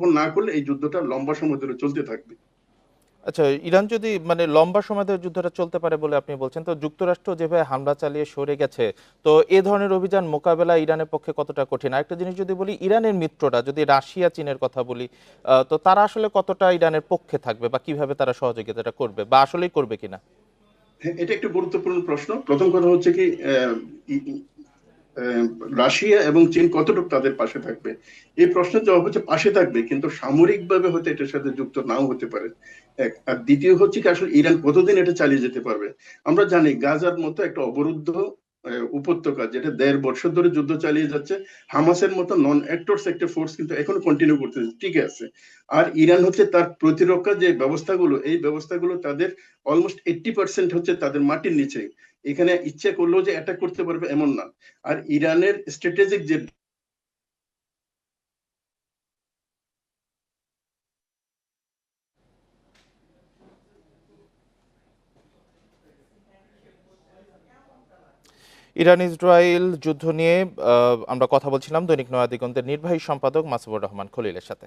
আত্মসমর্পণ না করলে এই যুদ্ধটা লম্বা সময় ধরে চলতে থাকবে। আচ্ছা, ইরান যদি মানে লম্বা সময় ধরে যুদ্ধটা চলতে পারে বলে আপনি বলছেন, তো যুক্তরাষ্ট্র যেভাবে হামলা চালিয়ে সরে গেছে, তো এ ধরনের অভিযান মোকাবেলা ইরানের পক্ষে কতটা কঠিন? আরেকটা জিনিস যদি বলি, ইরানের মিত্ররা যদি রাশিয়া চীনের কথা বলি, তো তারা আসলে কতটা ইরানের পক্ষে থাকবে বা কিভাবে তারা সহযোগিতাটা করবে বা আসলেই করবে কিনা? হ্যাঁ, এটা একটা গুরুত্বপূর্ণ প্রশ্ন। প্রথম কথা হচ্ছে কি, ই- ই- আহ, রাশিয়া এবং চীন কতটুকু তাদের পাশে থাকবে। এই প্রশ্নের জবাব হচ্ছে পাশে থাকবে, কিন্তু সামরিকভাবে হয়তো এটার সাথে যুক্ত নাও হতে পারে। এক আর দ্বিতীয় হচ্ছে কি, আসলে ইরান কতদিন এটা চালিয়ে যেতে পারবে। আমরা জানি গাজার মতো একটা অবরুদ্ধ উপত্যকা, যেটা 1.5 বছর ধরে যুদ্ধ চালিয়ে যাচ্ছে, হামাসের মতো নন অ্যাক্টরস একটা ফোর্স কিন্তু এখনো কন্টিনিউ করতেছে, ঠিক আছে। আর ইরান হচ্ছে তার প্রতিরক্ষা যে ব্যবস্থাগুলো, এই ব্যবস্থাগুলো তাদের অলমোস্ট 80% হচ্ছে তাদের মাটির নিচে। এখানে ইচ্ছে করলেও যে অ্যাটাক করতে পারবে এমন না। আর ইরানের স্ট্র্যাটেজিক যে ইরান ইসরায়েল যুদ্ধ নিয়ে আমরা কথা বলছিলাম দৈনিক নয়া দিগন্তের নির্বাহী সম্পাদক মাসুবুর রহমান খলিলের সাথে।